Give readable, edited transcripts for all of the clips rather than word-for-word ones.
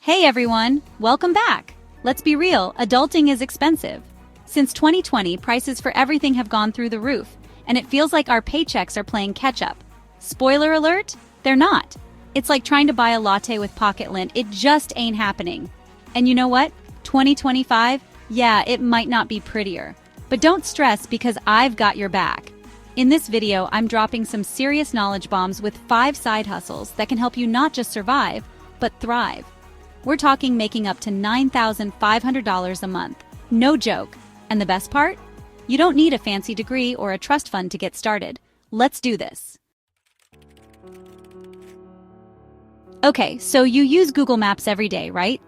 Hey everyone, welcome back. Let's be real, adulting is expensive. Since 2020, prices for everything have gone through the roof, and it feels like our paychecks are playing catch-up. Spoiler alert, they're not. It's like trying to buy a latte with pocket lint, it just ain't happening. And you know what? 2025, yeah, it might not be prettier. But don't stress because I've got your back. In this video, I'm dropping some serious knowledge bombs with 5 side hustles that can help you not just survive, but thrive. We're talking making up to $9,500 a month. No joke. And the best part? You don't need a fancy degree or a trust fund to get started. Let's do this. Okay, so you use Google Maps every day, right?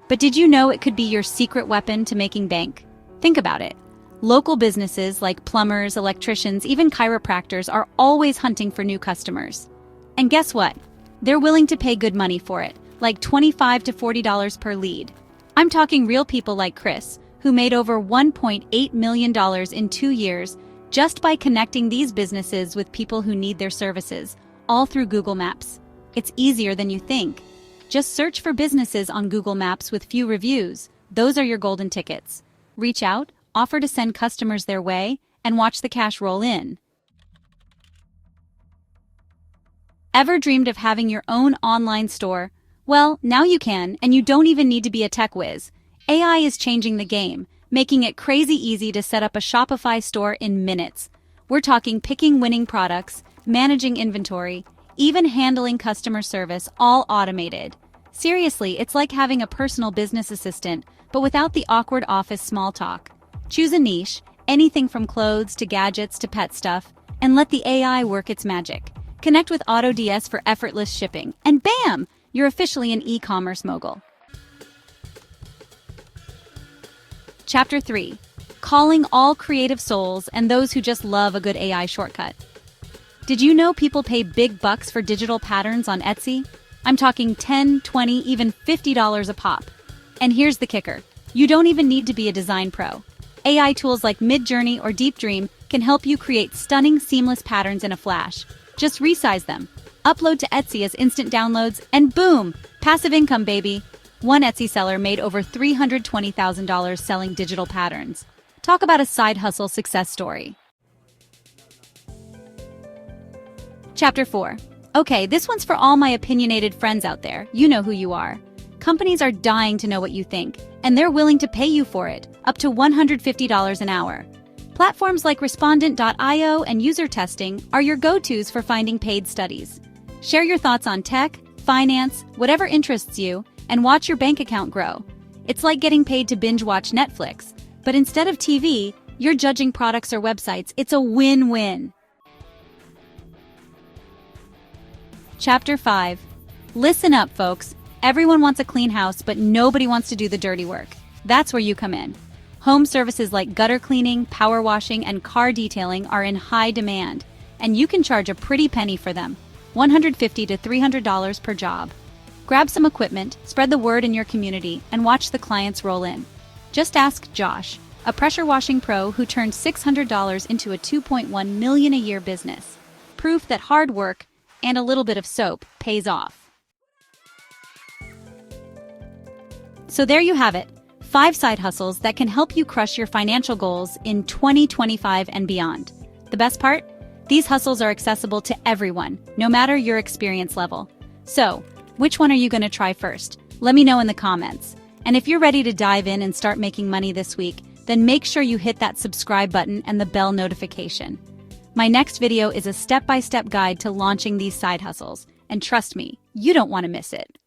But did you know it could be your secret weapon to making bank? Think about it. Local businesses like plumbers, electricians, even chiropractors are always hunting for new customers. And guess what? They're willing to pay good money for it, like $25 to $40 per lead. I'm talking real people like Chris, who made over $1.8 million in 2 years just by connecting these businesses with people who need their services, all through Google Maps. It's easier than you think. Just search for businesses on Google Maps with few reviews. Those are your golden tickets. Reach out, offer to send customers their way, and watch the cash roll in. Ever dreamed of having your own online store? Well, now you can, and you don't even need to be a tech whiz. AI is changing the game, making it crazy easy to set up a Shopify store in minutes. We're talking picking winning products, managing inventory, even handling customer service, all automated. Seriously, it's like having a personal business assistant, but without the awkward office small talk. Choose a niche, anything from clothes to gadgets to pet stuff, and let the AI work its magic. Connect with AutoDS for effortless shipping, and bam! You're officially an e-commerce mogul. Chapter 3. Calling all creative souls and those who just love a good AI shortcut. Did you know people pay big bucks for digital patterns on Etsy? I'm talking $10, $20, even $50 a pop. And here's the kicker. You don't even need to be a design pro. AI tools like Midjourney or Deep Dream can help you create stunning, seamless patterns in a flash. Just resize them. Upload to Etsy as instant downloads, and boom! Passive income, baby! One Etsy seller made over $320,000 selling digital patterns. Talk about a side hustle success story. Chapter 4. Okay, this one's for all my opinionated friends out there. You know who you are. Companies are dying to know what you think, and they're willing to pay you for it, up to $150 an hour. Platforms like Respondent.io and User Testing are your go-tos for finding paid studies. Share your thoughts on tech, finance, whatever interests you, and watch your bank account grow. It's like getting paid to binge-watch Netflix, but instead of TV, you're judging products or websites. It's a win-win. Chapter 5. Listen up, folks. Everyone wants a clean house, but nobody wants to do the dirty work. That's where you come in. Home services like gutter cleaning, power washing, and car detailing are in high demand, and you can charge a pretty penny for them, $150 to $300 per job. Grab some equipment, spread the word in your community, and watch the clients roll in. Just ask Josh, a pressure washing pro who turned $600 into a $2.1 million a year business. Proof that hard work and a little bit of soap pays off. So there you have it. 5 side hustles that can help you crush your financial goals in 2025 and beyond. The best part? These hustles are accessible to everyone, no matter your experience level. So, which one are you going to try first? Let me know in the comments. And if you're ready to dive in and start making money this week, then make sure you hit that subscribe button and the bell notification. My next video is a step-by-step guide to launching these side hustles, and trust me, you don't want to miss it.